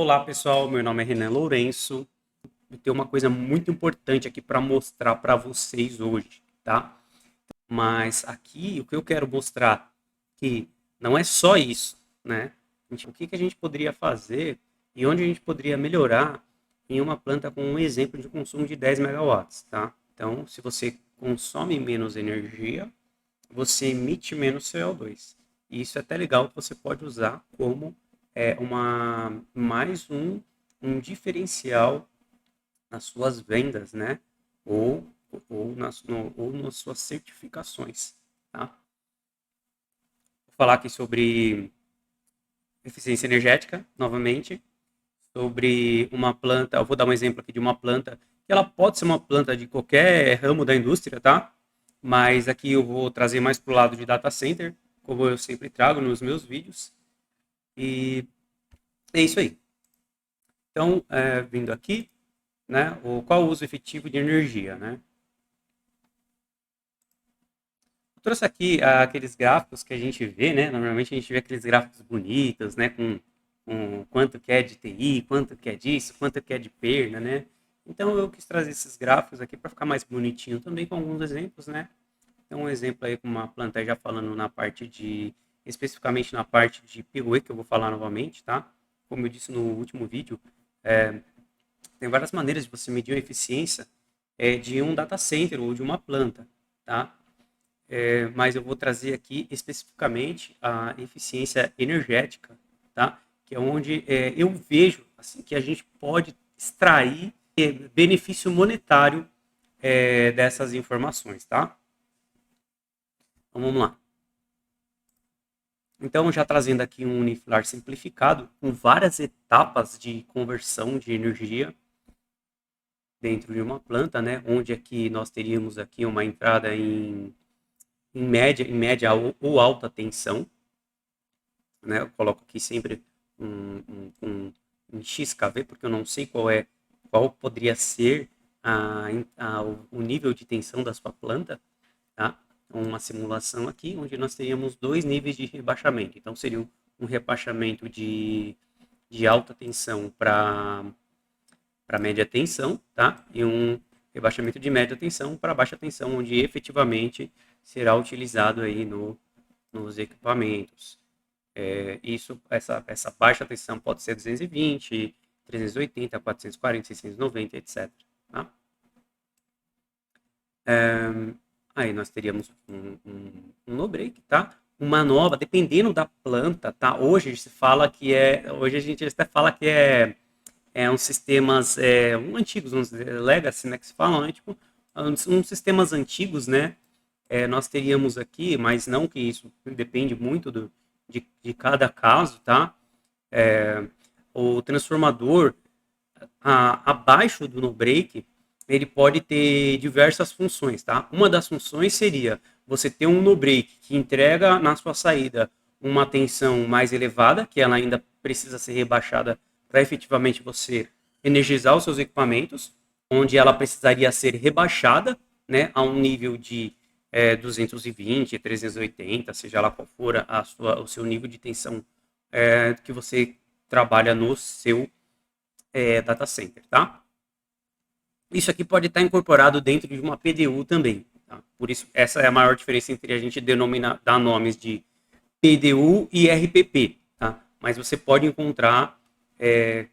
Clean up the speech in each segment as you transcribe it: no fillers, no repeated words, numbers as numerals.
Olá pessoal, meu nome é Renan Lourenço. Eu tenho uma coisa muito importante aqui para mostrar para vocês hoje, tá? Mas aqui o que eu quero mostrar que não é só isso, né? O que que a gente poderia fazer e onde a gente poderia melhorar em uma planta com um exemplo de consumo de 10 megawatts, tá? Então, se você consome menos energia, você emite menos CO2. E isso é até legal que você pode usar como mais um diferencial nas suas vendas, né? Ou, ou nas suas certificações, tá? Vou falar aqui sobre eficiência energética, novamente, sobre uma planta, eu vou dar um exemplo aqui de uma planta, que ela pode ser uma planta de qualquer ramo da indústria, tá? Mas aqui eu vou trazer mais para o lado de data center, como eu sempre trago nos meus vídeos. E é isso aí. Então, vindo aqui, né, qual o uso efetivo de energia, né? Eu trouxe aqui aqueles gráficos que a gente vê, né? Normalmente a gente vê aqueles gráficos bonitos, né? Com quanto que é de TI, quanto que é disso, quanto que é de perda, né? Então eu quis trazer esses gráficos aqui para ficar mais bonitinho também com alguns exemplos, né? Então um exemplo aí com uma planta já falando especificamente na parte de PUE, que eu vou falar novamente, tá? Como eu disse no último vídeo, tem várias maneiras de você medir a eficiência de um data center ou de uma planta, tá? Mas eu vou trazer aqui especificamente a eficiência energética, tá? Que é onde eu vejo assim, que a gente pode extrair benefício monetário dessas informações, tá? Então vamos lá. Então, já trazendo aqui um unifilar simplificado, com várias etapas de conversão de energia dentro de uma planta, né? Onde aqui nós teríamos aqui uma entrada em média ou alta tensão, né? Eu coloco aqui sempre em XKV, porque eu não sei qual poderia ser o nível de tensão da sua planta, tá? Uma simulação aqui, onde nós teríamos dois níveis de rebaixamento. Então, seria um rebaixamento de alta tensão para média tensão, tá? E um rebaixamento de média tensão para baixa tensão, onde efetivamente será utilizado aí nos equipamentos. Essa baixa tensão pode ser 220, 380, 440, 690, etc. Tá? Aí nós teríamos um no break, tá? Uma nova, dependendo da planta, tá? Hoje a gente até fala que uns sistemas antigos, uns legacy, né, que se falam, né? Tipo, uns sistemas antigos, né? Nós teríamos aqui, mas não que isso depende muito de cada caso, tá? O transformador abaixo do no break, ele pode ter diversas funções, tá? Uma das funções seria você ter um no break que entrega na sua saída uma tensão mais elevada, que ela ainda precisa ser rebaixada para efetivamente você energizar os seus equipamentos, onde ela precisaria ser rebaixada, né, a um nível de 220, 380, seja lá qual for o seu nível de tensão que você trabalha no seu data center, tá? Isso aqui pode estar incorporado dentro de uma PDU também, tá? Por isso, essa é a maior diferença entre a gente dar nomes de PDU e RPP, tá? Mas você pode encontrar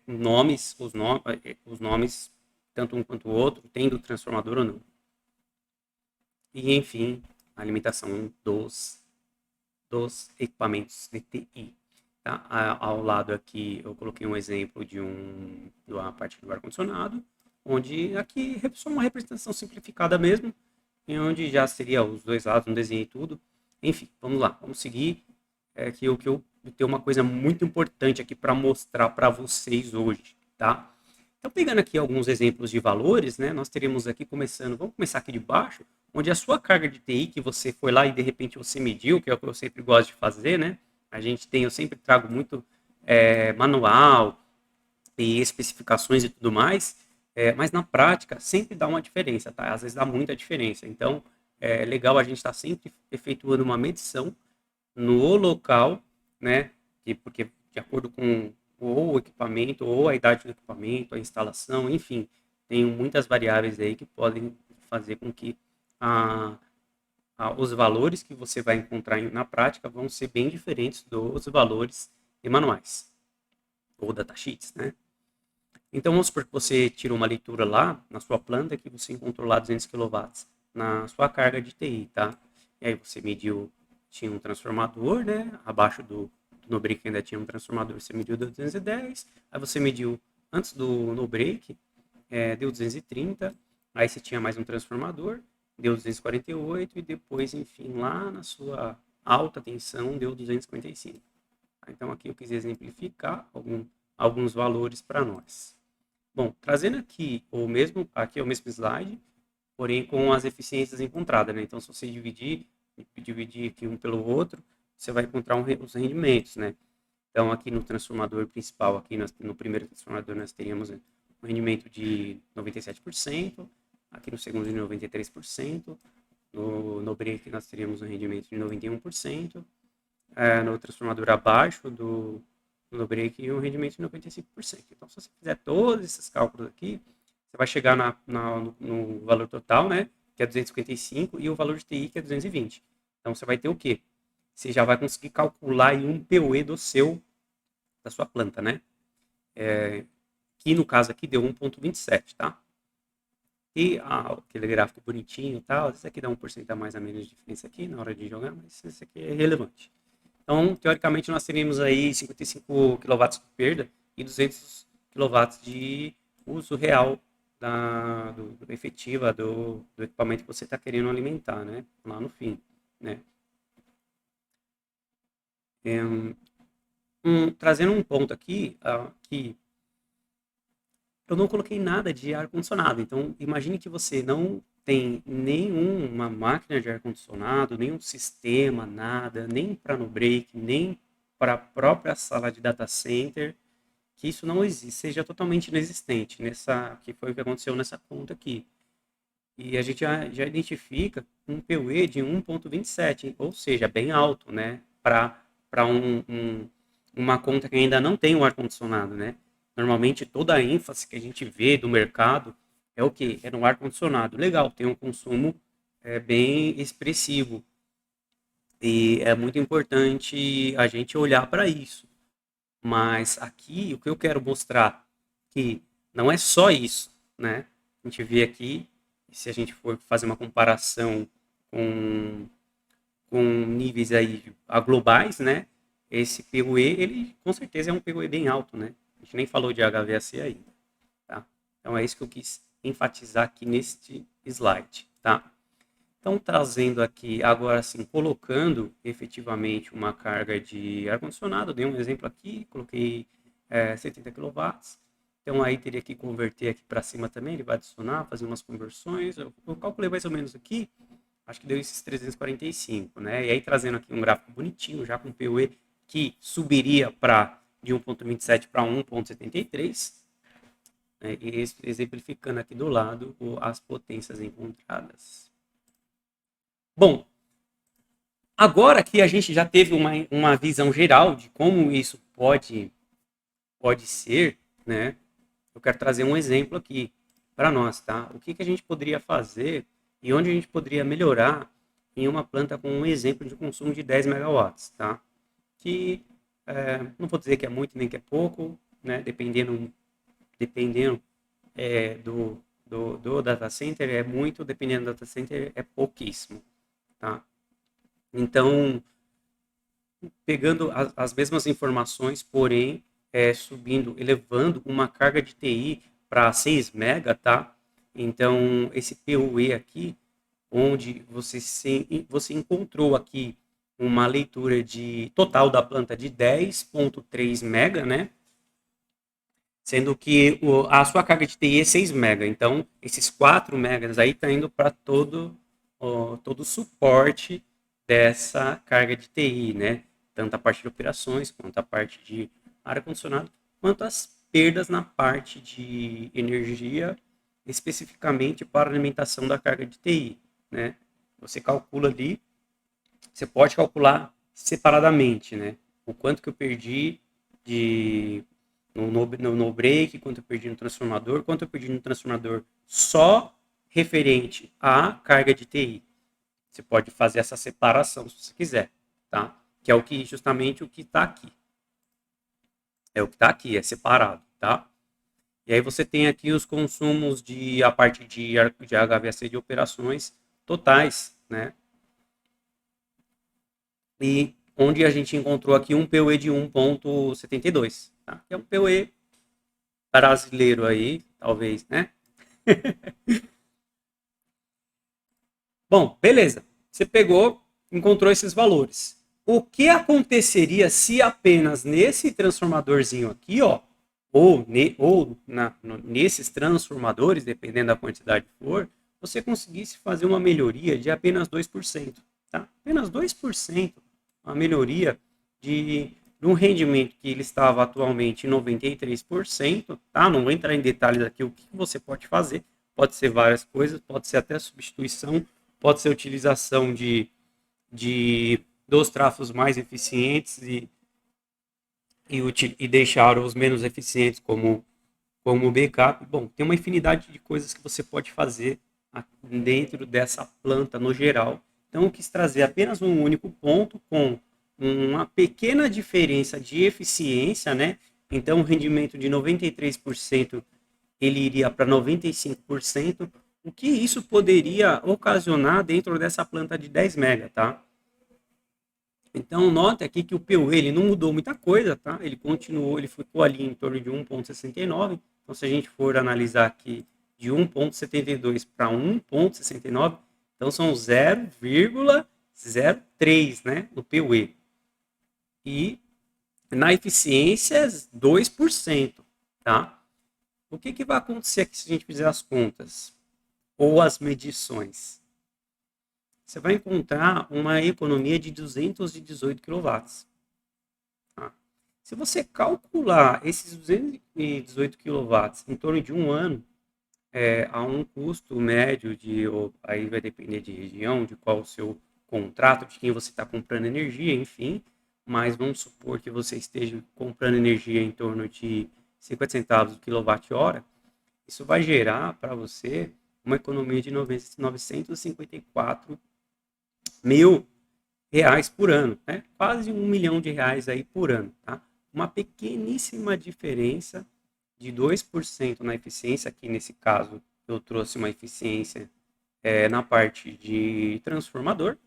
os nomes, tanto um quanto o outro, tendo transformador ou não. E, enfim, a limitação dos equipamentos de TI. Tá? Ao lado aqui eu coloquei um exemplo de uma parte do ar-condicionado, onde aqui é só uma representação simplificada mesmo, em onde já seria os dois lados, um desenho e tudo. Enfim, vamos lá, vamos seguir, que eu tenho uma coisa muito importante aqui para mostrar para vocês hoje, tá? Então, pegando aqui alguns exemplos de valores, né, nós teremos aqui vamos começar aqui de baixo, onde a sua carga de TI, que você foi lá e de repente você mediu, que é o que eu sempre gosto de fazer, né? Eu sempre trago muito manual e especificações e tudo mais, mas na prática sempre dá uma diferença, tá? Às vezes dá muita diferença. Então, é legal a gente estar sempre efetuando uma medição no local, né? Porque de acordo com ou o equipamento, ou a idade do equipamento, a instalação, enfim, tem muitas variáveis aí que podem fazer com que a, os valores que você vai encontrar na prática vão ser bem diferentes dos valores em manuais ou datasheets, né? Então, vamos supor que você tirou uma leitura lá na sua planta que você encontrou lá 200 kW na sua carga de TI, tá? E aí você mediu, tinha um transformador, né? Abaixo do no break ainda tinha um transformador, você mediu deu 210, aí você mediu antes do no break, deu 230, aí você tinha mais um transformador, deu 248 e depois, enfim, lá na sua alta tensão deu 255. Então aqui eu quis exemplificar alguns valores para nós. Bom, trazendo aqui é o mesmo slide, porém com as eficiências encontradas, né? Então, se você dividir aqui um pelo outro, você vai encontrar os rendimentos, né? Então, aqui no transformador principal, aqui no primeiro transformador, nós teríamos um rendimento de 97%, aqui no segundo de 93%, no break nós teríamos um rendimento de 91%, no transformador abaixo no break um rendimento de 95%. Então, se você fizer todos esses cálculos aqui, você vai chegar no valor total, né, que é 255, e o valor de TI, que é 220. Então, você vai ter o quê? Você já vai conseguir calcular aí um PUE da sua planta, né? Que no caso aqui deu 1,27, tá? E aquele gráfico bonitinho e tal, esse aqui dá 1% a mais a menos de diferença aqui na hora de jogar, mas esse aqui é relevante. Então, teoricamente, nós teríamos aí 55 kW de perda e 200 kW de uso real efetiva do equipamento que você está querendo alimentar, né? Lá no fim, né? Trazendo um ponto aqui, que eu não coloquei nada de ar-condicionado. Então, imagine que você não tem nenhuma máquina de ar-condicionado, nenhum sistema, nada, nem para no break, nem para a própria sala de data center, que isso não existe, seja totalmente inexistente, que foi o que aconteceu nessa conta aqui. E a gente já identifica um PUE de 1,27, ou seja, bem alto, né? Para uma conta que ainda não tem o ar-condicionado, né? Normalmente toda a ênfase que a gente vê do mercado é o quê? É no ar-condicionado. Legal, tem um consumo bem expressivo. E é muito importante a gente olhar para isso. Mas aqui o que eu quero mostrar que não é só isso, né? A gente vê aqui, se a gente for fazer uma comparação com, com níveis aí globais, né? Esse PUE, ele com certeza é um PUE bem alto, né? A gente nem falou de HVAC ainda, tá? Então é isso que eu quis enfatizar aqui neste slide, tá? Então, trazendo aqui, agora sim, colocando efetivamente uma carga de ar-condicionado, dei um exemplo aqui, coloquei 70 kW, então aí teria que converter aqui para cima também, ele vai adicionar, fazer umas conversões, eu calculei mais ou menos aqui, acho que deu esses 345, né? E aí trazendo aqui um gráfico bonitinho, já com PUE, que subiria de 1,27 para 1,73, né? E exemplificando aqui do lado as potências encontradas. Bom, agora que a gente já teve uma visão geral de como isso pode ser, né? Eu quero trazer um exemplo aqui para nós, tá? O que a gente poderia fazer e onde a gente poderia melhorar em uma planta com um exemplo de consumo de 10 megawatts, tá? Que não vou dizer que é muito nem que é pouco, né? Dependendo do data center é muito, dependendo do data center é pouquíssimo, tá? Então, pegando as mesmas informações, porém, elevando uma carga de TI para 6 mega, tá? Então, esse PUE aqui, onde você encontrou aqui uma leitura de total da planta de 10,3 mega, né? Sendo que a sua carga de TI é 6 mega. Então, esses 4 megas aí está indo para todo o suporte dessa carga de TI, né? Tanto a parte de operações, quanto a parte de ar-condicionado, quanto as perdas na parte de energia, especificamente para a alimentação da carga de TI, né? Você calcula ali, você pode calcular separadamente, né? O quanto que eu perdi de no break, quanto eu perdi no transformador, quanto eu perdi no transformador só referente à carga de TI. Você pode fazer essa separação se você quiser, tá? Que é o que justamente o que está aqui. É o que está aqui, é separado, tá? E aí você tem aqui os consumos de a parte de HVAC de operações totais, né? E onde a gente encontrou aqui um PUE de 1,72, tá? Que é um PUE brasileiro aí, talvez, né? Bom, beleza. Você pegou, encontrou esses valores. O que aconteceria se apenas nesse transformadorzinho aqui, ó, nesses transformadores, dependendo da quantidade que for, você conseguisse fazer uma melhoria de apenas 2%, tá? Apenas 2%, uma melhoria de um rendimento que ele estava atualmente em 93%, tá? Não vou entrar em detalhes aqui o que você pode fazer, pode ser várias coisas, pode ser até substituição, pode ser utilização dos trafos mais eficientes e deixar os menos eficientes como backup. Bom, tem uma infinidade de coisas que você pode fazer dentro dessa planta no geral. Então, eu quis trazer apenas um único ponto com uma pequena diferença de eficiência, né? Então, o rendimento de 93% ele iria para 95%. O que isso poderia ocasionar dentro dessa planta de 10 mega, tá? Então, note aqui que o PU ele não mudou muita coisa, tá? Ele continuou, ele ficou ali em torno de 1,69. Então, se a gente for analisar aqui de 1,72 para 1,69, então são 0,03, né, no PUE. E na eficiência, 2%, tá? O que vai acontecer aqui se a gente fizer as contas ou as medições? Você vai encontrar uma economia de 218 kW. Tá? Se você calcular esses 218 kW em torno de um ano, a um custo médio aí vai depender de região, de qual o seu contrato, de quem você está comprando energia, enfim, mas vamos supor que você esteja comprando energia em torno de 50 centavos por quilowatt-hora, isso vai gerar para você uma economia de 954 mil reais por ano, né? Quase R$ 1 milhão aí por ano, tá? Uma pequeníssima diferença de 2% na eficiência, aqui nesse caso eu trouxe uma eficiência na parte de transformador,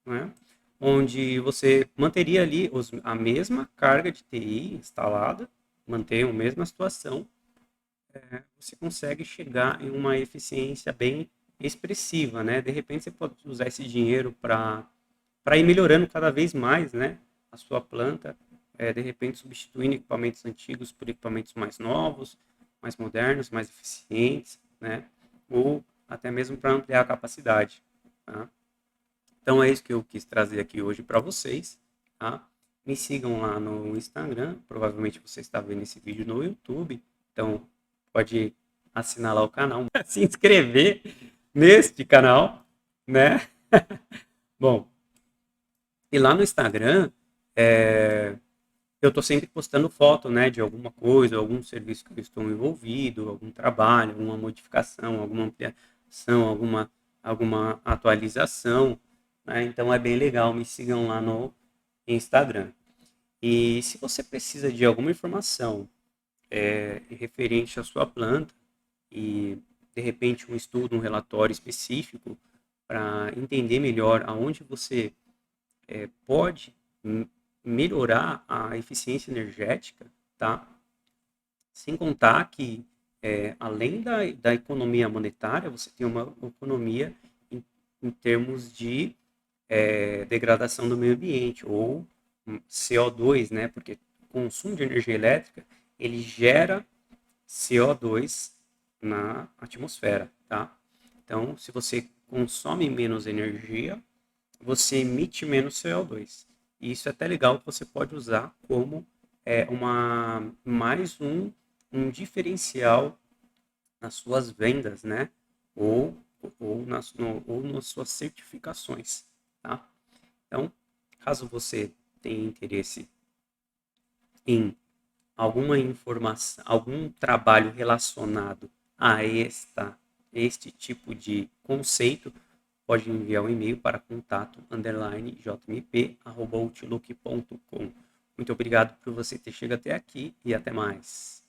né? Onde você manteria ali a mesma carga de TI instalada, mantém a mesma situação, você consegue chegar em uma eficiência bem expressiva, né? De repente você pode usar esse dinheiro para ir melhorando cada vez mais, né, a sua planta, de repente substituindo equipamentos antigos por equipamentos mais novos, mais modernos, mais eficientes, né, ou até mesmo para ampliar a capacidade, tá? Então é isso que eu quis trazer aqui hoje para vocês, tá? Me sigam lá no Instagram, provavelmente você está vendo esse vídeo no YouTube, então pode assinar lá o canal, se inscrever neste canal, né? Bom, e lá no Instagram, eu estou sempre postando foto, né, de alguma coisa, algum serviço que eu estou envolvido, algum trabalho, alguma modificação, alguma ampliação, alguma atualização, né? Então é bem legal, me sigam lá no Instagram. E se você precisa de alguma informação referente à sua planta e de repente um estudo, um relatório específico para entender melhor aonde você pode melhorar a eficiência energética, tá? Sem contar que, além da economia monetária, você tem uma economia em termos de degradação do meio ambiente, ou CO2, né? Porque o consumo de energia elétrica, ele gera CO2 na atmosfera, tá? Então, se você consome menos energia, você emite menos CO2. E isso é até legal que você pode usar como mais um diferencial nas suas vendas, né? Ou, ou nas suas certificações, tá? Então, caso você tenha interesse em alguma informação, algum trabalho relacionado a este tipo de conceito, pode enviar um e-mail para contato_jmp@outlook.com. Muito obrigado por você ter chegado até aqui e até mais.